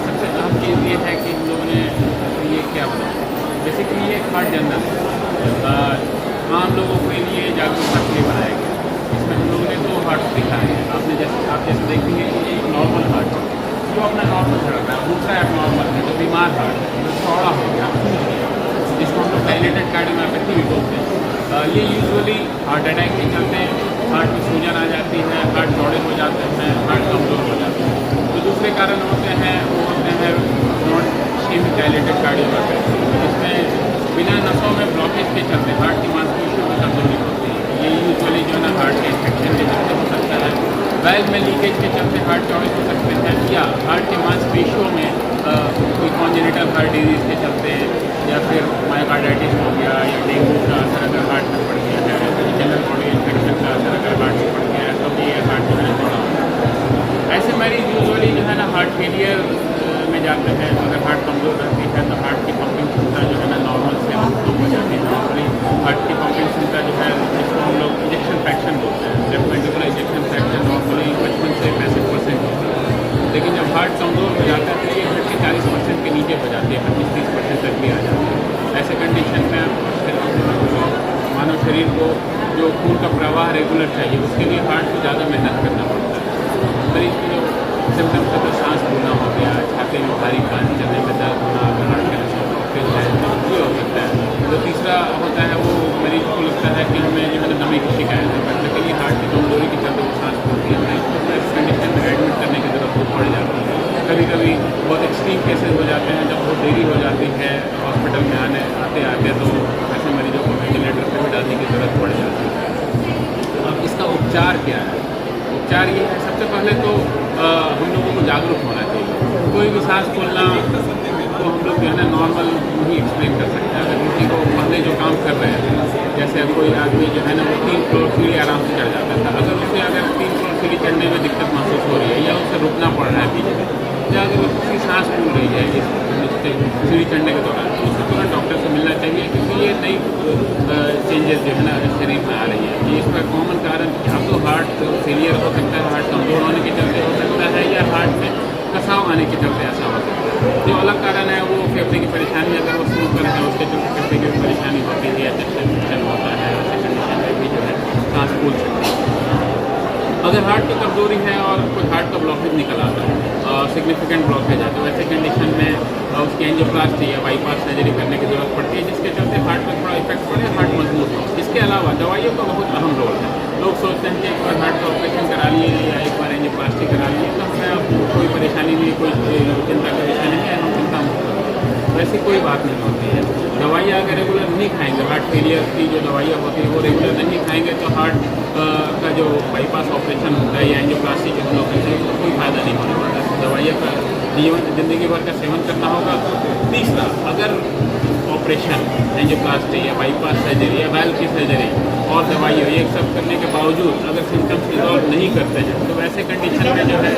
सबसे अहम चीज़ ये है कि हम लोगों ने ये क्या बनाया, बेसिकली ये हार्ट जर्नल आम लोगों के लिए जागरूकता के लिए बनाया गया। इसमें हम लोगों ने 2 हार्ट दिखाए हैं। आप जैसे देखेंगे कि एक नॉर्मल हार्ट जो अपना नॉर्मल धड़कता है, दूसरा एब नॉर्मल है जो बीमार हार्ट है, जो चौड़ा हो गया, फूट गया, जिसको हम लोग डायलेटेड कार्डियोमायोपैथी भी बोलते हैं। ये यूजुअली हार्ट अटैक के चलते हार्ट में सूजन आ जाती है, हार्ट चौड़े हो जाते हैं, हार्ट कमज़ोर हो जाते हैं। तो दूसरे कारण होते हैं वो होते हैं नॉन इश्केमिक डायलेटेड कार्डियोमायोपैथी, जिसमें बिना नसों में ब्लॉकेज के चलते हार्ट की मांसपेशियों में कमजोरी होती है। ये यूजुअली जो है ना हार्ट के इन्फेक्शन के चलते हो सकता है, वेल्व में लीकेज के चलते हार्ट चौड़े हो सकते हैं, या हार्ट के मांसपेशियों में कोई कॉन्जेनिटल हार्ट डिजीज के चलते, या फिर मायोकार्डाइटिस हो गया, या डेंगू का असर अगर हार्ट में पड़ गया है, जनरल बॉडी इन्फेक्शन का असर अगर हार्ट में पड़ गया है, तो ये हार्ट जो है चौड़ा होता है। ऐसे मरीज यूजुअली जो है ना हार्ट फेलियर में जाते हैं। अगर हार्ट कमज़ोर रहती है तो हार्ट की पंपिंग क्षमता जो है ना नॉर्मल से कम हो जाती है। नॉर्मली हार्ट की पंपिंग क्षमता जो है, जिसको हम लोग इंजेक्शन फ्रैक्शन बोलते हैं, left ventricular injection fraction normally 55 से 65% होती है। लेकिन जब हार्ट कमज़ोर हो जाता है तो ये घट के 40% के नीचे हो जाती है, 25-30% तक भी आ जाती है। ऐसे कंडीशन में मानव शरीर को जो खून का प्रवाह रेगुलर चाहिए, उसके लिए हार्ट को ज़्यादा मेहनत करना पड़ता है। मरीज की जो सिम्टम्स है तो सांस फूलना हो गया, छाती में भारी पानी चलने में दर्द होना, अगर हार्ट के नसों में ब्लॉकेज है तो ये हो सकता है। तो तीसरा होता है वो मरीज को लगता है कि हमें जो है ना नमी की शिकायत है, प्रैक्टिकली हार्ट की कमजोरी के चलते वो सांस फूलती है, मरीज को इस कंडीशन में एडमिट करने की जरूरत पड़ जाती है। कभी कभी बहुत एक्सट्रीम केसेस हो जाते हैं, जब बहुत देरी हो जाती है हॉस्पिटल में आते आते तो ऐसे मरीजों को वेंटिलेटर पर भी डालने की ज़रूरत पड़ जाती है। अब इसका उपचार क्या है? उपचार ये है, सबसे पहले तो हम लोगों को जागरूक होना चाहिए। कोई भी सांस फूलना तो हम लोग जो है ना नॉर्मल ही एक्सप्लेन कर सकते हैं। अगर किसी को पहले जो काम कर रहे हैं, जैसे कोई आदमी जो है ना वो 3 फ्लोर सीढ़ी आराम से चढ़ जाता था, अगर 3 फ्लोर सीढ़ी चढ़ने में दिक्कत महसूस हो रही है, या उसे रुकना पड़ रहा है बीच में, या अगर उसकी सांस फूल रही है इस सीढ़ी चढ़ने के दौरान, तो उसको तुरंत डॉक्टर से मिलना चाहिए, क्योंकि ये नई चेंजेस जो है ना शरीर में आ रही है। ये इसका कॉमन कारण या तो हार्ट फेलियर हो सकता है, हार्ट कमज़ोर होने के चलते हो सकता है, या हार्ट में कसाव आने के चलते ऐसा हो सकता है। जो अलग कारण है वो फेफड़े की परेशानी, अगर वो शुरू करते हैं उसके चलते फेफड़े की परेशानी होती है, या चक्कर होता है, ऐसे कंडीशन में भी जो है सांस फूल सकती है। अगर हार्ट की कमजोरी है और कोई हार्ट का ब्लॉकेज निकल आता है, सिग्निफिकेंट ब्लॉकेज है, तो ऐसे कंडीशन में उसकी एंजियोप्लास्टी या बाईपास सर्जरी करने की जरूरत पड़ती है, जिसके चलते हार्ट पर थोड़ा इफेक्ट पड़े, हार्ट मजबूत हो। इसके अलावा दवाइयों का बहुत अहम रोल है। लोग सोचते हैं कि एक बार हार्ट का ऑपरेशन करा लिए या एक बार एंजियोप्लास्टी करा लिए तो हमें अब कोई परेशानी नहीं, कोई चिंता का विषय नहीं है, हम चिंता मुक्त हो गए। वैसी कोई बात नहीं होती है। दवाइयाँ अगर रेगुलर नहीं खाएंगे, हार्ट फेलियर की जो दवाइयाँ होती है वो रेगुलर नहीं खाएंगे, तो हार्ट का जो बाईपास ऑपरेशन होता है या एंजियोप्लास्टी जो हम लोग कहते हैं, उसको कोई फायदा नहीं होने वाला है। दवाइयाँ का जिंदगी भर का सेवन करना होगा। तीसरा, अगर ऑपरेशन, एंजियोप्लास्टी या बाईपास सर्जरी या वाल्व की सर्जरी और दवाइयाँ ये सब करने के बावजूद अगर सिम्टम्स रिजॉल्व नहीं करते हैं, तो वैसे कंडीशन में जो है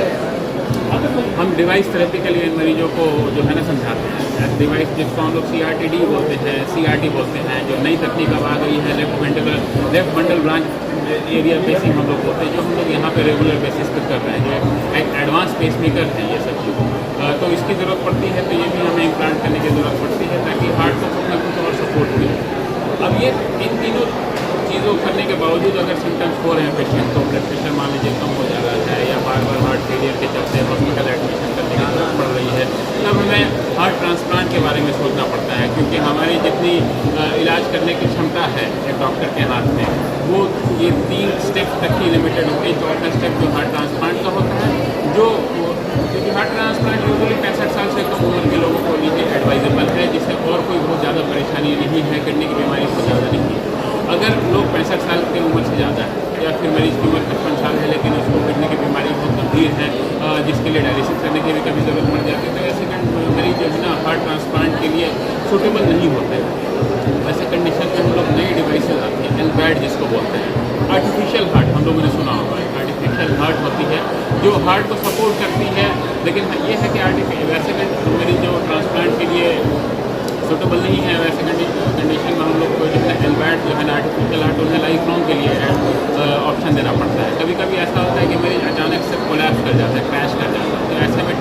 हम डिवाइस थेरेपी के लिए इन मरीजों को जो है ना समझाते हैं। डिवाइस जिसको हम लोग CRTD बोलते हैं, CRT बोलते हैं, जो नई तकनीक अब आ गई है, left bundle branch area basin हम लोग बोलते हैं, जो हम लोग यहाँ पे रेगुलर बेसिस पर कर रहे हैं, जो एक एडवांस पेसमेकर है ये सब चीज़। तो इसकी ज़रूरत पड़ती है, तो ये भी हमें इम्प्लांट करने की ज़रूरत पड़ती है, ताकि हार्ट को कुछ ना कुछ और सपोर्ट मिले। अब ये इन तीनों चीज़ों करने के बावजूद अगर सिम्टम्स हो रहे हैं पेशेंट को, ब्लड प्रेशर मान लीजिए कम हो जा रहा है, या बार बार हार्ट फेलियर के चलते हॉस्पिटल एडमिशन करने की जरूरत पड़ रही है, तब हमें हार्ट ट्रांसप्लांट के बारे में सोचना पड़ता है। क्योंकि हमारी जितनी इलाज करने की क्षमता है एक डॉक्टर के हाथ में, वो ये 3 स्टेप तक ही लिमिटेड होती है। चौथा स्टेप जो हार्ट ट्रांसप्लांट का होता है, जो क्योंकि हार्ट ट्रांसप्लांट यूजुअली 65 साल से कम उम्र के लोगों को लिए एडवाइजेबल है, जिससे और कोई बहुत ज़्यादा परेशानी नहीं है, किडनी की बीमारी बहुत ज़्यादा नहीं है। अगर लोग 65 साल की उम्र से ज़्यादा है, या फिर मरीज की उम्र 55 साल है लेकिन उसको किडनी की बीमारी बहुत गंभीर है, जिसके लिए डायलिसिस करने की भी कभी ज़रूरत पड़ जाती है, तो ऐसे मरीज जो है ना हार्ट ट्रांसप्लांट के लिए सूटेबल नहीं होते हैं। वैसे कंडीशन में हम लोग नई डिवाइसेज आती है, LVAD जिसको बोलते हैं, आर्टिफिशियल हार्ट, हम लोगों ने सुना होगा। आर्टिफिशियल हार्ट होती है जो हार्ट को सपोर्ट करती है, लेकिन ये है कि वैसे मरीज जो ट्रांसप्लांट के लिए सूटेबल नहीं है, वैसे कंडीशन में हम लोग को जो है LVAD जो है ना आर्टिफिशियल हार्ट उन्हें लाइफ लॉन्ग के लिए ऑप्शन देना पड़ता है। कभी कभी ऐसा होता है कि मरीज अचानक से कोलैप्स कर जाता है, क्रैश कर जाता है, तो ऐसे में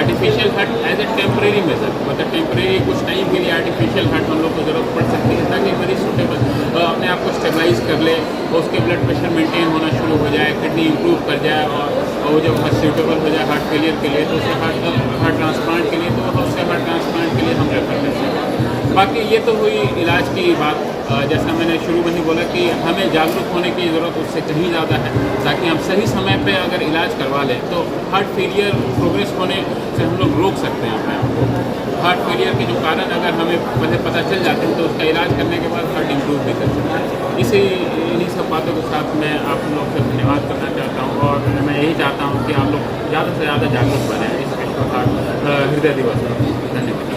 artificial heart as a temporary measure, मतलब टेम्परेरी कुछ टाइम के लिए आर्टिफिशियल हार्ट हम लोग को ज़रूरत पड़ सकती है ताकि मरीज सूटेबल अपने आप को स्टेबलाइज कर ले और उसके ब्लड प्रेशर मेंटेन होना शुरू हो जाए, किडनी इंप्रूव कर जाए और वो जब सूटेबल हो जाए हार्ट फेलियर के लिए तो उसे हार्ट ट्रांसप्लांट के लिए तो उससे हार्ट ट्रांसप्लांट के लिए हम रेफर करते हैं। बाकी ये तो हुई इलाज की बात। जैसा मैंने शुरू में ही बोला कि हमें जागरूक होने की ज़रूरत उससे कहीं ज़्यादा है ताकि हम सही समय पे अगर इलाज करवा लें तो हार्ट फेलियर प्रोग्रेस होने से हम लोग रोक सकते हैं अपने आप को। हार्ट फेलियर के जो कारण अगर हमें पहले पता चल जाते हैं तो उसका इलाज करने के बाद हार्ट इम्प्रूव भी कर सकते हैं। इन्हीं सब बातों के साथ मैं आप लोग से धन्यवाद करना चाहता हूँ और मैं यही चाहता हूँ कि आप लोग ज़्यादा से ज़्यादा जागरूक बने इस विश्व हार्ट हृदय दिवस पर। धन्यवाद।